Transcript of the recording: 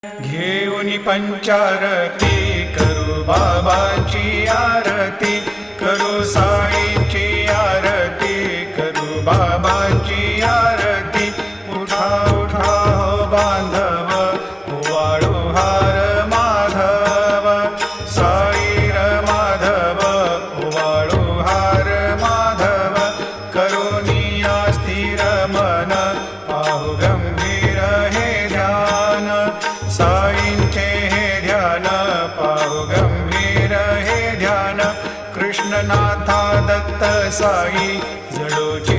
घेऊन पंचारती करू बाबाची आरती, करू साईची आरती, करू बाबाची आरती। उठा उठा हो बांधव, ओवाळू हार माधव, साई र माधव, ओवाळू हार माधव। करुनिया स्थिर मन, पाहू गंभीर हे ध्यान, साईंचे हे ध्यान, पाहू गंभीर हे ध्यान। कृष्णनाथा दत्त साई, जडोची